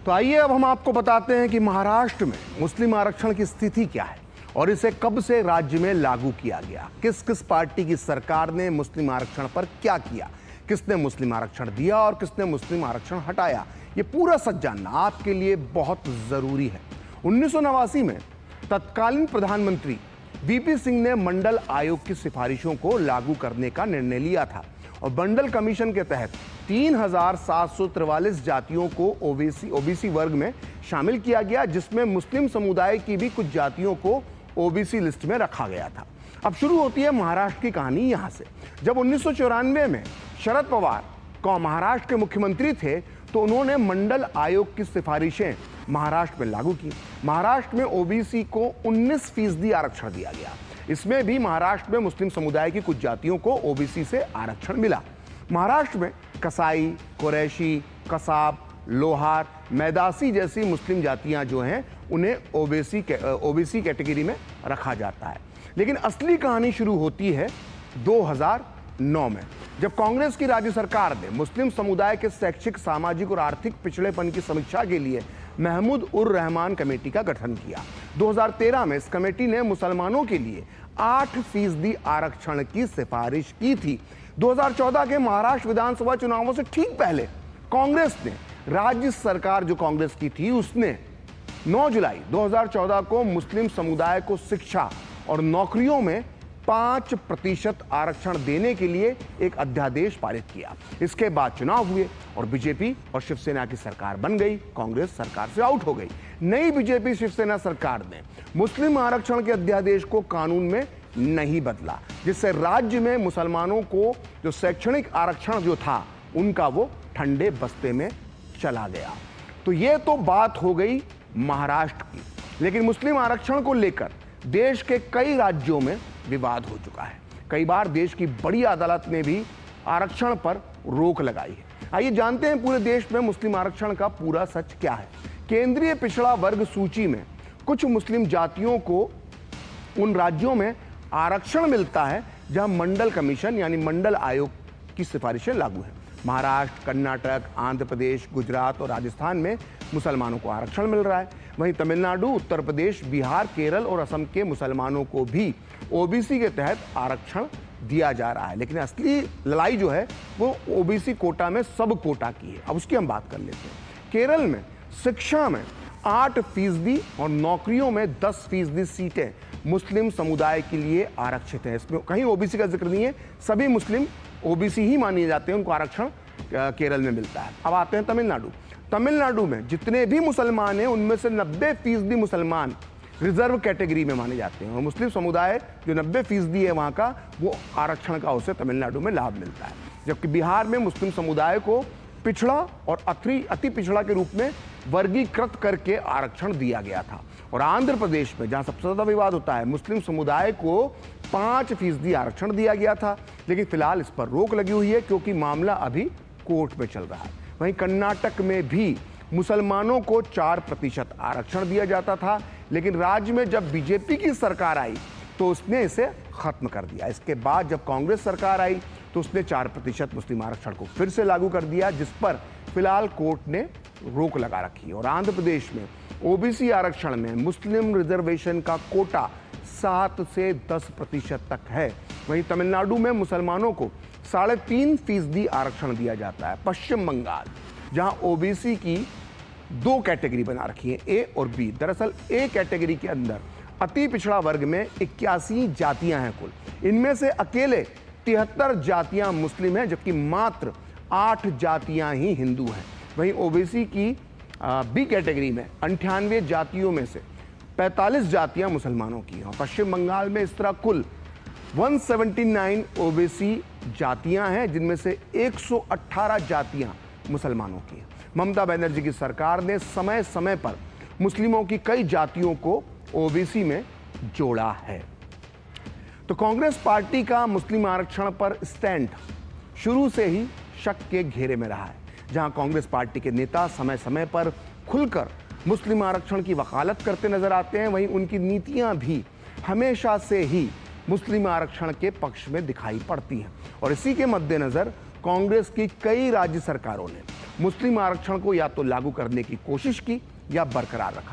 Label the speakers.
Speaker 1: तो आइए अब हम आपको बताते हैं कि महाराष्ट्र में मुस्लिम आरक्षण की स्थिति क्या है और इसे कब से राज्य में लागू किया गया। किस किस पार्टी की सरकार ने मुस्लिम आरक्षण पर क्या किया, किसने मुस्लिम आरक्षण दिया और किसने मुस्लिम आरक्षण हटाया, ये पूरा सच जानना आपके लिए बहुत जरूरी है। 1989 में तत्कालीन प्रधानमंत्री वीपी सिंह ने मंडल आयोग की सिफारिशों को लागू करने का निर्णय लिया था और मंडल कमीशन के तहत 3743 जातियों को ओबीसी वर्ग में शामिल किया गया, जिसमें मुस्लिम समुदाय की भी कुछ जातियों को ओबीसी लिस्ट में रखा गया था। अब शुरू होती है महाराष्ट्र की कहानी यहां से। जब 1994 में शरद पवार महाराष्ट्र के मुख्यमंत्री थे तो उन्होंने मंडल आयोग की सिफारिशें महाराष्ट्र में लागू की। महाराष्ट्र में ओबीसी को 19% आरक्षण दिया गया। इसमें भी महाराष्ट्र में मुस्लिम समुदाय की कुछ जातियों को ओबीसी से आरक्षण मिला। महाराष्ट्र में कसाई, कुरैशी, कसाब, लोहार, मैदासी जैसी मुस्लिम जातियां जो हैं उन्हें ओबीसी कैटेगरी में रखा जाता है। लेकिन असली कहानी शुरू होती है 2009 में, जब कांग्रेस की राज्य सरकार ने मुस्लिम समुदाय के शैक्षिक, सामाजिक और आर्थिक पिछड़ेपन की समीक्षा के लिए महमूद उर रहमान कमेटी का गठन किया। 2013 में इस कमेटी ने मुसलमानों के लिए 8% आरक्षण की सिफारिश की थी। 2014 के महाराष्ट्र विधानसभा चुनावों से ठीक पहले कांग्रेस ने, राज्य सरकार जो कांग्रेस की थी, उसने 9 जुलाई 2014 को मुस्लिम समुदाय को शिक्षा और नौकरियों में 5% आरक्षण देने के लिए एक अध्यादेश पारित किया। इसके बाद चुनाव हुए और बीजेपी और शिवसेना की सरकार बन गई। कांग्रेस सरकार से आउट हो गई। नई बीजेपी शिवसेना सरकार ने मुस्लिम आरक्षण के अध्यादेश को कानून में नहीं बदला, जिससे राज्य में मुसलमानों को जो शैक्षणिक आरक्षण जो था उनका वो ठंडे बस्ते में चला गया। तो ये तो बात हो गई महाराष्ट्र की, लेकिन मुस्लिम आरक्षण को लेकर देश के कई राज्यों में विवाद हो चुका है। कई बार देश की बड़ी अदालत ने भी आरक्षण पर रोक लगाई है। आइए जानते हैं पूरे देश में मुस्लिम आरक्षण का पूरा सच क्या है। केंद्रीय पिछड़ा वर्ग सूची में कुछ मुस्लिम जातियों को उन राज्यों में आरक्षण मिलता है जहां मंडल कमीशन यानी मंडल आयोग की सिफारिशें लागू हैं। महाराष्ट्र, कर्नाटक, आंध्र प्रदेश, गुजरात और राजस्थान में मुसलमानों को आरक्षण मिल रहा है। वहीं तमिलनाडु, उत्तर प्रदेश, बिहार, केरल और असम के मुसलमानों को भी ओबीसी के तहत आरक्षण दिया जा रहा है। लेकिन असली लड़ाई जो है वो ओबीसी कोटा में सब कोटा की है। अब उसकी हम बात कर लेते हैं। केरल में शिक्षा में 8% और नौकरियों में 10% सीटें मुस्लिम समुदाय के लिए आरक्षित है। इसमें कहीं ओबीसी का जिक्र नहीं है, सभी मुस्लिम ओबीसी ही माने जाते हैं, उनको आरक्षण केरल में मिलता है। अब आते हैं तमिलनाडु। तमिलनाडु में जितने भी मुसलमान हैं उनमें से 90% मुसलमान रिजर्व कैटेगरी में माने जाते हैं और मुस्लिम समुदाय जो 90% है वहाँ का, वो आरक्षण का उसे तमिलनाडु में लाभ मिलता है। जबकि बिहार में मुस्लिम समुदाय को पिछड़ा और अति पिछड़ा के रूप में वर्गीकृत करके आरक्षण दिया गया था। और आंध्र प्रदेश में, जहाँ सबसे ज़्यादा विवाद होता है, मुस्लिम समुदाय को 5% आरक्षण दिया गया था। लेकिन फिलहाल इस पर रोक लगी हुई है क्योंकि मामला अभी कोर्ट में चल रहा है। वहीं कर्नाटक में भी मुसलमानों को 4% आरक्षण दिया जाता था, लेकिन राज्य में जब बीजेपी की सरकार आई तो उसने इसे खत्म कर दिया। इसके बाद जब कांग्रेस सरकार आई तो उसने 4% मुस्लिम आरक्षण को फिर से लागू कर दिया, जिस पर फिलहाल कोर्ट ने रोक लगा रखी है। और आंध्र प्रदेश में ओबीसी आरक्षण में मुस्लिम रिजर्वेशन का कोटा 7 से 10% तक है। वहीं तमिलनाडु में मुसलमानों को 3.5% आरक्षण दिया जाता है। पश्चिम बंगाल, जहां ओबीसी की 2 कैटेगरी बना रखी है, ए और बी। दरअसल ए कैटेगरी के अंदर अति पिछड़ा वर्ग में 81 जातियां हैं कुल। इनमें से अकेले 73 जातियां मुस्लिम हैं, जबकि मात्र 8 जातियां ही हिंदू हैं। वहीं ओबीसी की बी कैटेगरी में 98 जातियों में से 45 जातियां मुसलमानों की हैं। पश्चिम बंगाल में इस तरह कुल 179 ओबीसी जातियां हैं, जिनमें से 118 जातियां मुसलमानों की हैं। ममता बनर्जी की सरकार ने समय समय पर मुस्लिमों की कई जातियों को ओबीसी में जोड़ा है। तो कांग्रेस पार्टी का मुस्लिम आरक्षण पर स्टैंड शुरू से ही शक के घेरे में रहा है। जहां कांग्रेस पार्टी के नेता समय समय पर खुलकर मुस्लिम आरक्षण की वकालत करते नजर आते हैं, वहीं उनकी नीतियां भी हमेशा से ही मुस्लिम आरक्षण के पक्ष में दिखाई पड़ती हैं। और इसी के मद्देनजर कांग्रेस की कई राज्य सरकारों ने मुस्लिम आरक्षण को या तो लागू करने की कोशिश की या बरकरार रखा।